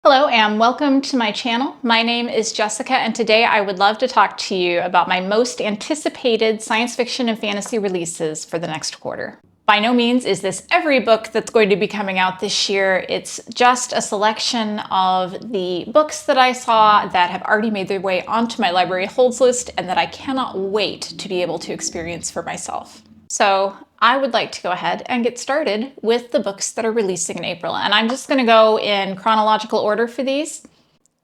Hello and welcome to my channel. My name is Jessica and today I would love to talk to you about my most anticipated science fiction and fantasy releases for the next quarter. By no means is this every book that's going to be coming out this year. It's just a selection of the books that I saw that have already made their way onto my library holds list and that I cannot wait to be able to experience for myself. So I would like to go ahead and get started with the books that are releasing in April. And I'm just going to go in chronological order for these.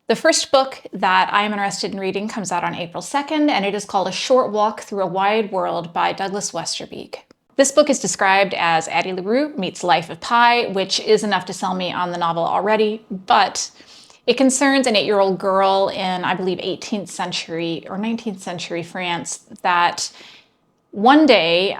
The first book that I am interested in reading comes out on April 2nd, and it is called A Short Walk Through a Wide World by Douglas Westerbeke. This book is described as Addie LaRue meets Life of Pi, which is enough to sell me on the novel already, but it concerns an 8-year-old girl in, I believe, 18th century or 19th century France that one day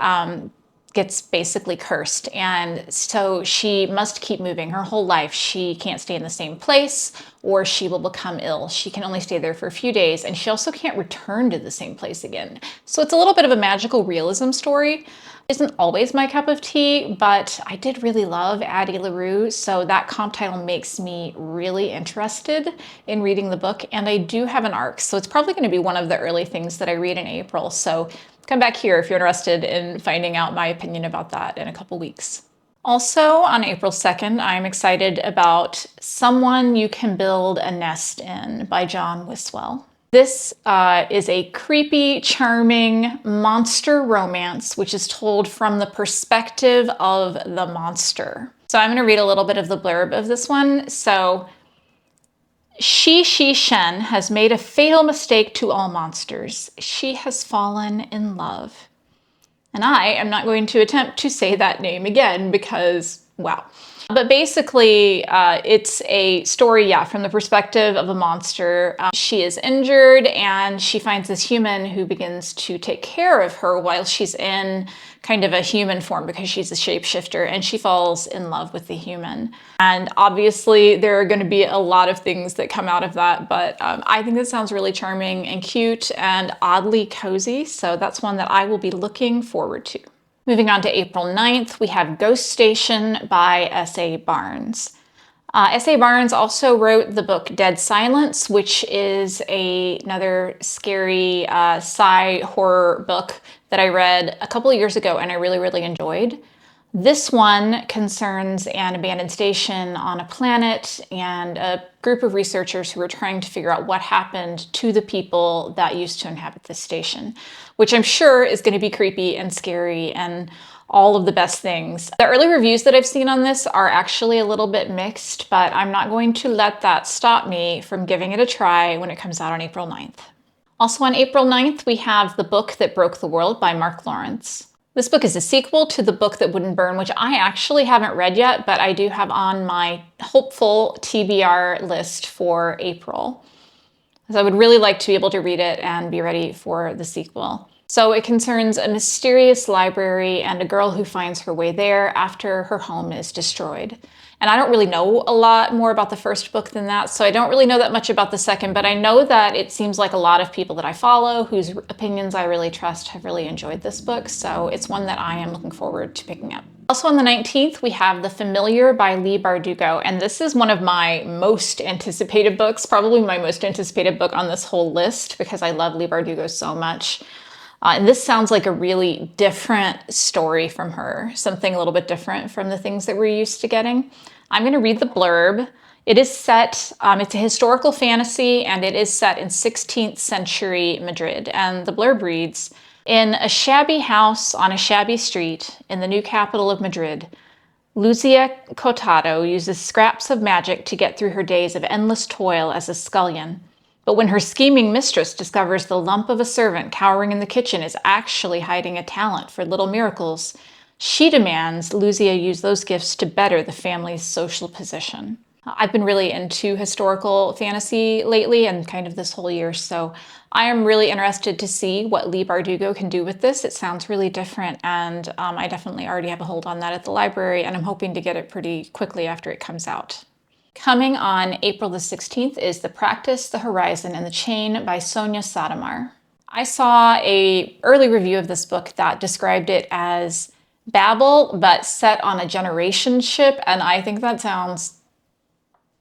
gets basically cursed, and so she must keep moving her whole life. She can't stay in the same place or she will become ill. She can only stay there for a few days, and she also can't return to the same place again. So it's a little bit of a magical realism story. Isn't always my cup of tea, but I did really love Addie LaRue, so that comp title makes me really interested in reading the book, and I do have an ARC, so it's probably going to be one of the early things that I read in April, so come back here if you're interested in finding out my opinion about that in a couple weeks. Also on April 2nd, I'm excited about Someone You Can Build a Nest In by John Wiswell. This is a creepy, charming monster romance, which is told from the perspective of the monster. So I'm going to read a little bit of the blurb of this one. So, Shi Shen has made a fatal mistake to all monsters. She has fallen in love. And I am not going to attempt to say that name again because, wow. But basically, it's a story, from the perspective of a monster. She is injured and she finds this human who begins to take care of her while she's in kind of a human form because she's a shapeshifter, and she falls in love with the human. And obviously there are going to be a lot of things that come out of that, but I think this sounds really charming and cute and oddly cozy, so that's one that I will be looking forward to. Moving on to April 9th, we have Ghost Station by S.A. Barnes. S.A. Barnes also wrote the book Dead Silence, which is another scary sci horror book that I read a couple of years ago and I really, really enjoyed. This one concerns an abandoned station on a planet and a group of researchers who are trying to figure out what happened to the people that used to inhabit this station, which I'm sure is going to be creepy and scary and all of the best things. The early reviews that I've seen on this are actually a little bit mixed, but I'm not going to let that stop me from giving it a try when it comes out on April 9th. Also on April 9th, we have The Book That Broke the World by Mark Lawrence. This book is a sequel to The Book That Wouldn't Burn, which I actually haven't read yet, but I do have on my hopeful TBR list for April. So I would really like to be able to read it and be ready for the sequel. So it concerns a mysterious library and a girl who finds her way there after her home is destroyed. And I don't really know a lot more about the first book than that, so I don't really know that much about the second, but I know that it seems like a lot of people that I follow, whose opinions I really trust, have really enjoyed this book, so it's one that I am looking forward to picking up. Also on the 19th, we have The Familiar by Leigh Bardugo, and this is one of my most anticipated books, probably my most anticipated book on this whole list, because I love Leigh Bardugo so much. And this sounds like a really different story from her, something a little bit different from the things that we're used to getting. I'm going to read the blurb. It is set, it's a historical fantasy, and it is set in 16th century Madrid. And the blurb reads, "In a shabby house on a shabby street in the new capital of Madrid, Lucia Cotado uses scraps of magic to get through her days of endless toil as a scullion. But when her scheming mistress discovers the lump of a servant cowering in the kitchen is actually hiding a talent for little miracles, she demands Lucia use those gifts to better the family's social position." I've been really into historical fantasy lately and kind of this whole year, so I am really interested to see what Leigh Bardugo can do with this. It sounds really different, and I definitely already have a hold on that at the library, and I'm hoping to get it pretty quickly after it comes out. Coming on April the 16th is The Practice, the Horizon, and the Chain by Sonia Sadamar. I saw an early review of this book that described it as Babel, but set on a generation ship, and I think that sounds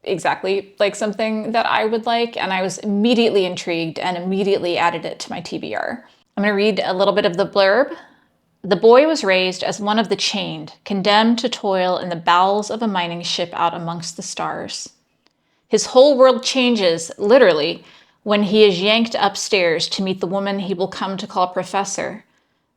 exactly like something that I would like, and I was immediately intrigued and immediately added it to my TBR. I'm going to read a little bit of the blurb. The boy was raised as one of the chained, condemned to toil in the bowels of a mining ship out amongst the stars. His whole world changes, literally, when he is yanked upstairs to meet the woman he will come to call professor.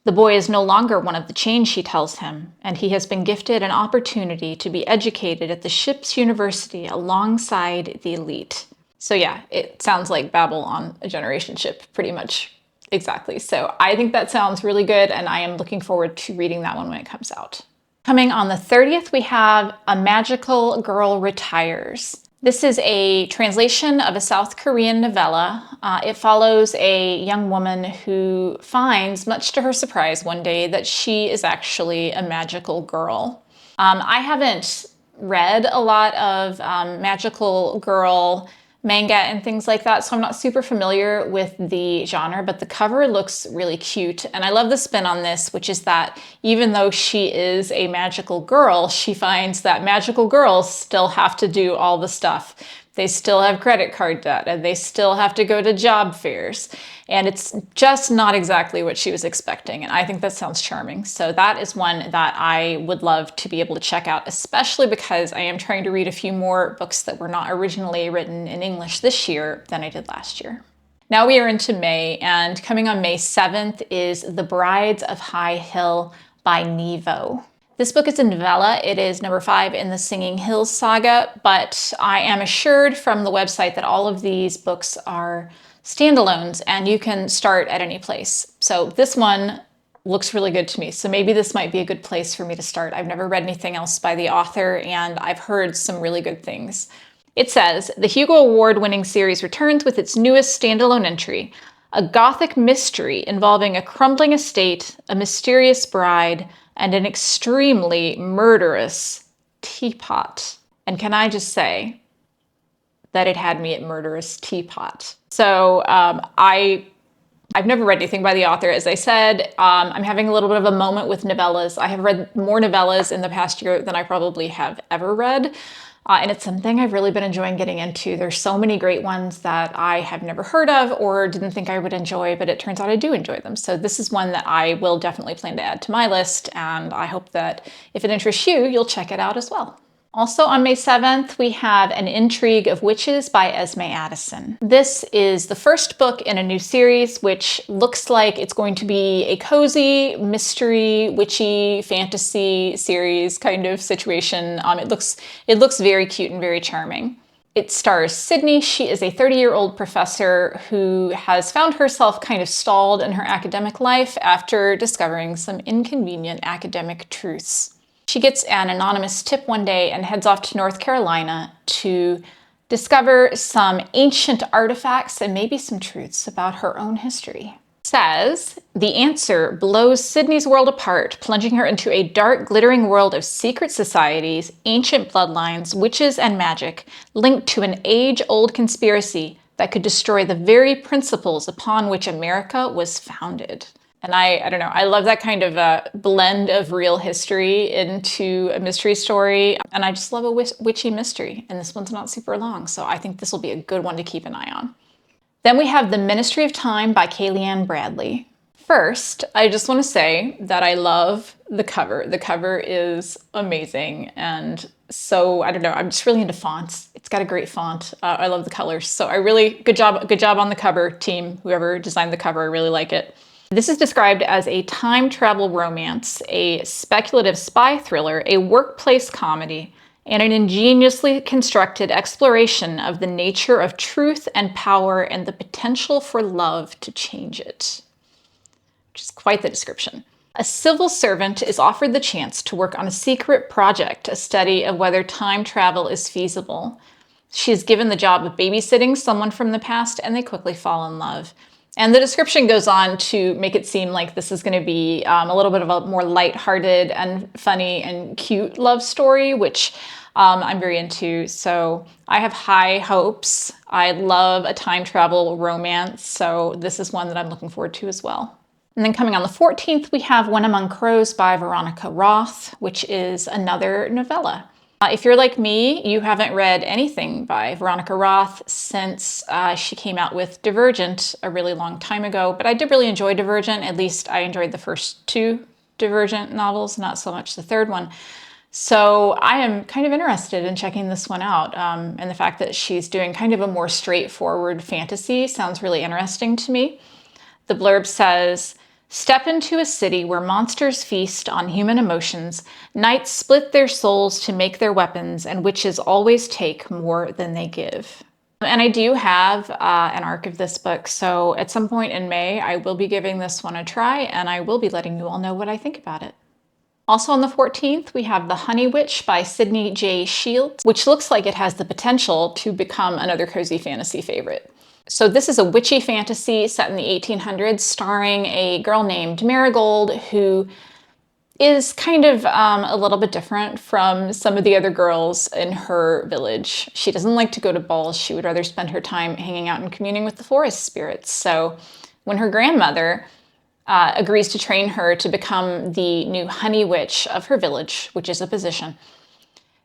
The boy is no longer one of the chained, she tells him, and he has been gifted an opportunity to be educated at the ship's university alongside the elite. So yeah, it sounds like Babel on a generation ship, pretty much. Exactly. So I think that sounds really good, and I am looking forward to reading that one when it comes out. Coming on the 30th, we have A Magical Girl Retires. This is a translation of a South Korean novella. It follows a young woman who finds, much to her surprise one day, that she is actually a magical girl. I haven't read a lot of magical girl manga and things like that, so I'm not super familiar with the genre, but the cover looks really cute. And I love the spin on this, which is that even though she is a magical girl, she finds that magical girls still have to do all the stuff. They still have credit card debt, and they still have to go to job fairs. And it's just not exactly what she was expecting. And I think that sounds charming. So that is one that I would love to be able to check out, especially because I am trying to read a few more books that were not originally written in English this year than I did last year. Now we are into May, and coming on May 7th is The Brides of High Hill by Nghi. This book is a novella. It is number 5 in the Singing Hills saga, but I am assured from the website that all of these books are standalones and you can start at any place. So this one looks really good to me. So maybe this might be a good place for me to start. I've never read anything else by the author, and I've heard some really good things. It says, the Hugo Award-winning series returns with its newest standalone entry, a gothic mystery involving a crumbling estate, a mysterious bride, and an extremely murderous teapot. And can I just say that it had me at murderous teapot. So I've never read anything by the author. As I said, I'm having a little bit of a moment with novellas. I have read more novellas in the past year than I probably have ever read. And it's something I've really been enjoying getting into. There's so many great ones that I have never heard of or didn't think I would enjoy, but it turns out I do enjoy them. So this is one that I will definitely plan to add to my list, and I hope that if it interests you, you'll check it out as well. Also on May 7th, we have An Intrigue of Witches by Esme Addison. This is the first book in a new series, which looks like it's going to be a cozy, mystery, witchy, fantasy series kind of situation. It looks very cute and very charming. It stars Sydney. She is a 30-year-old professor who has found herself kind of stalled in her academic life after discovering some inconvenient academic truths. She gets an anonymous tip one day and heads off to North Carolina to discover some ancient artifacts and maybe some truths about her own history. Says, the answer blows Sydney's world apart, plunging her into a dark, glittering world of secret societies, ancient bloodlines, witches, and magic, linked to an age-old conspiracy that could destroy the very principles upon which America was founded. And I don't know, I love that kind of a blend of real history into a mystery story. And I just love a witchy mystery. And this one's not super long, so I think this will be a good one to keep an eye on. Then we have The Ministry of Time by Kaliane Bradley. First, I just want to say that I love the cover. The cover is amazing. And so, I don't know, I'm just really into fonts. It's got a great font. I love the colors. So good job on the cover, team. Whoever designed the cover, I really like it. This is described as a time travel romance, a speculative spy thriller, a workplace comedy, and an ingeniously constructed exploration of the nature of truth and power and the potential for love to change it. Which is quite the description. A civil servant is offered the chance to work on a secret project, a study of whether time travel is feasible. She is given the job of babysitting someone from the past, and they quickly fall in love. And the description goes on to make it seem like this is going to be a little bit of a more lighthearted and funny and cute love story, which I'm very into. So I have high hopes. I love a time travel romance, so this is one that I'm looking forward to as well. And then coming on the 14th, we have When Among Crows by Veronica Roth, which is another novella. If you're like me, you haven't read anything by Veronica Roth since she came out with Divergent a really long time ago, but I did really enjoy Divergent. At least I enjoyed the first two Divergent novels, not so much the third one. So I am kind of interested in checking this one out. And the fact that she's doing kind of a more straightforward fantasy sounds really interesting to me. The blurb says, "Step into a city where monsters feast on human emotions, knights split their souls to make their weapons, and witches always take more than they give." And I do have an arc of this book, so at some point in May, I will be giving this one a try, and I will be letting you all know what I think about it. Also on the 14th, we have The Honey Witch by Sydney J. Shields, which looks like it has the potential to become another cozy fantasy favorite. So this is a witchy fantasy set in the 1800s, starring a girl named Marigold, who is kind of a little bit different from some of the other girls in her village. She doesn't like to go to balls. She would rather spend her time hanging out and communing with the forest spirits. So when her grandmother agrees to train her to become the new honey witch of her village, which is a position,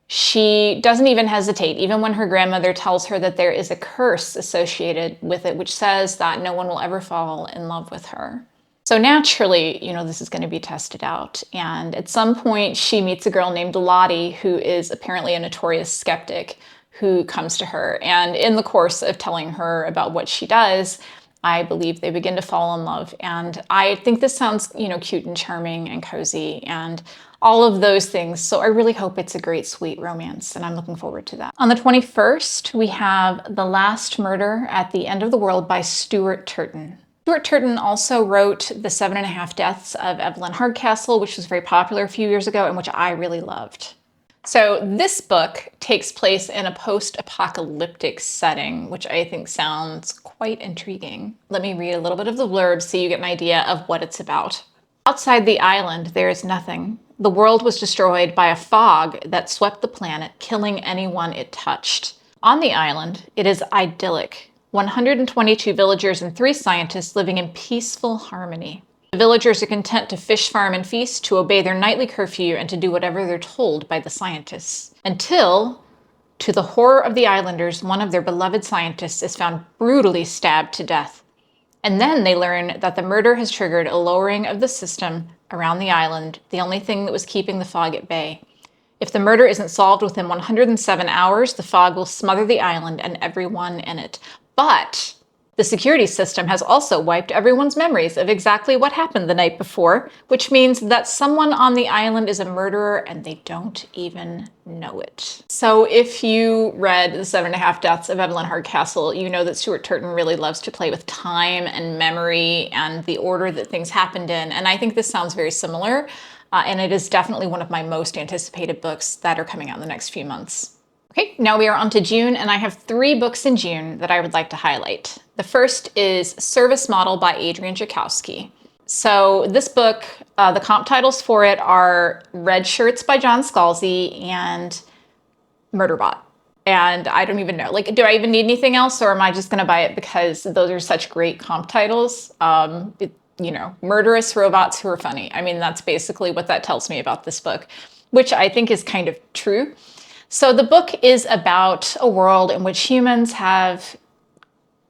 she doesn't even hesitate, even when her grandmother tells her that there is a curse associated with it, which says that no one will ever fall in love with her. So naturally, this is going to be tested out. And at some point, she meets a girl named Lottie, who is apparently a notorious skeptic, who comes to her. And in the course of telling her about what she does, I believe they begin to fall in love. And I think this sounds, cute and charming and cozy and all of those things. So I really hope it's a great, sweet romance, and I'm looking forward to that. On the 21st, we have The Last Murder at the End of the World by Stuart Turton. Stuart Turton also wrote The 7.5 Deaths of Evelyn Hardcastle, which was very popular a few years ago and which I really loved. So this book takes place in a post-apocalyptic setting, which I think sounds quite intriguing. Let me read a little bit of the blurb so you get an idea of what it's about. Outside the island, there is nothing. The world was destroyed by a fog that swept the planet, killing anyone it touched. On the island, it is idyllic. 122 villagers and 3 scientists living in peaceful harmony. The villagers are content to fish, farm, and feast, to obey their nightly curfew, and to do whatever they're told by the scientists. Until, to the horror of the islanders, one of their beloved scientists is found brutally stabbed to death. And then they learn that the murder has triggered a lowering of the system around the island, the only thing that was keeping the fog at bay. If the murder isn't solved within 107 hours, the fog will smother the island and everyone in it. But the security system has also wiped everyone's memories of exactly what happened the night before, which means that someone on the island is a murderer and they don't even know it. So if you read The 7.5 Deaths of Evelyn Hardcastle, you know that Stuart Turton really loves to play with time and memory and the order that things happened in. And I think this sounds very similar. And it is definitely one of my most anticipated books that are coming out in the next few months. Okay, now we are on to June, and I have 3 books in June that I would like to highlight. The first is Service Model by Adrian Tchaikovsky. So this book, the comp titles for it are Red Shirts by John Scalzi and Murderbot. And I don't even know, do I even need anything else, or am I just gonna buy it because those are such great comp titles? Murderous robots who are funny. I mean, that's basically what that tells me about this book, which I think is kind of true. So the book is about a world in which humans have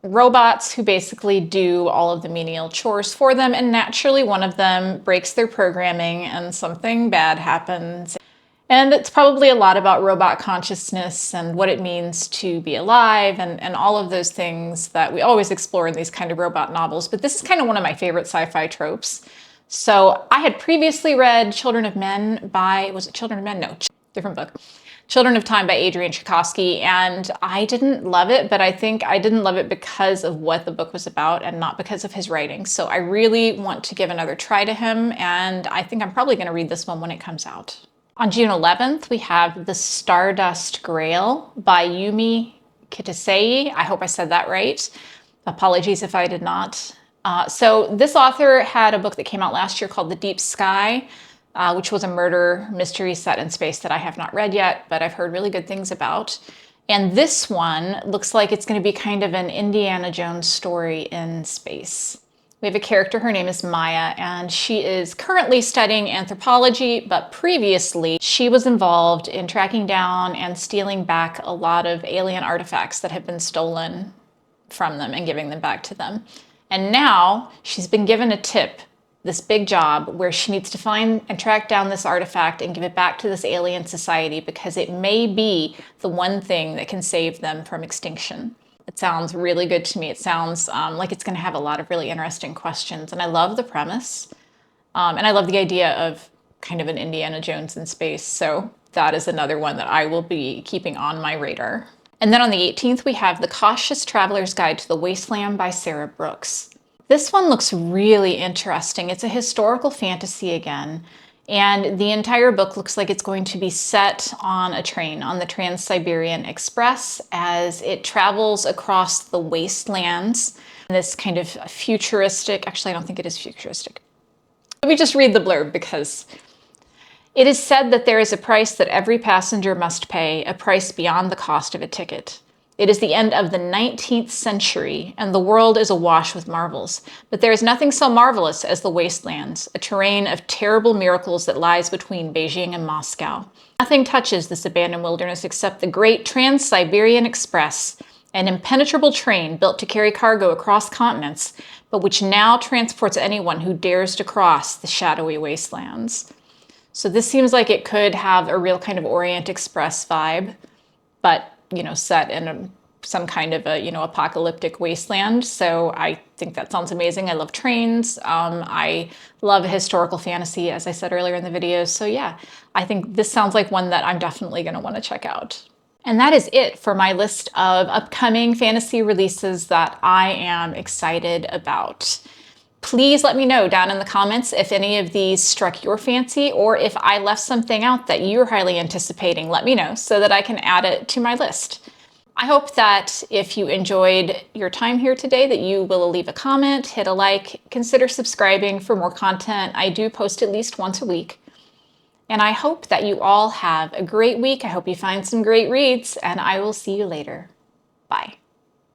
robots who basically do all of the menial chores for them, and naturally one of them breaks their programming and something bad happens. And it's probably a lot about robot consciousness and what it means to be alive and all of those things that we always explore in these kind of robot novels. But this is kind of one of my favorite sci-fi tropes. So I had previously read Children of Men by, was it Children of Men? No, different book. Children of Time by Adrian Tchaikovsky, and I didn't love it, but I think I didn't love it because of what the book was about and not because of his writing. So I really want to give another try to him, and I think I'm probably going to read this one when it comes out. On June 11th, we have The Stardust Grail by Yume Kitasei. I hope I said that right. Apologies if I did not. So this author had a book that came out last year called The Deep Sky, which was a murder mystery set in space that I have not read yet, but I've heard really good things about. And this one looks like it's going to be kind of an Indiana Jones story in space, We have a character, her name is Maya, and she is currently studying anthropology, but previously she was involved in tracking down and stealing back a lot of alien artifacts that had been stolen from them and giving them back to them. And now she's been given a tip, this big job, where she needs to find and track down this artifact and give it back to this alien society because it may be the one thing that can save them from extinction. It sounds really good to me. It sounds like it's going to have a lot of really interesting questions. And I love the premise. And I love the idea of kind of an Indiana Jones in space. So that is another one that I will be keeping on my radar. And then on the 18th, we have The Cautious Traveler's Guide to the Wasteland by Sarah Brooks. This one looks really interesting. It's a historical fantasy again. And the entire book looks like it's going to be set on a train, on the Trans-Siberian Express, as it travels across the wastelands. This kind of futuristic, actually I don't think it is futuristic. Let me just read the blurb because it is said that there is a price that every passenger must pay, a price beyond the cost of a ticket. It is the end of the 19th century, and the world is awash with marvels. But there is nothing so marvelous as the Wastelands, a terrain of terrible miracles that lies between Beijing and Moscow. Nothing touches this abandoned wilderness except the great Trans-Siberian Express, an impenetrable train built to carry cargo across continents, but which now transports anyone who dares to cross the shadowy wastelands. So this seems like it could have a real kind of Orient Express vibe, but set in some kind of a, apocalyptic wasteland. So I think that sounds amazing. I love trains. I love historical fantasy, as I said earlier in the video. So yeah, I think this sounds like one that I'm definitely going to want to check out. And that is it for my list of upcoming fantasy releases that I am excited about. Please let me know down in the comments if any of these struck your fancy, or if I left something out that you're highly anticipating. Let me know so that I can add it to my list. I hope that if you enjoyed your time here today, that you will leave a comment, hit a like, consider subscribing for more content. I do post at least once a week. And I hope that you all have a great week. I hope you find some great reads, and I will see you later. Bye.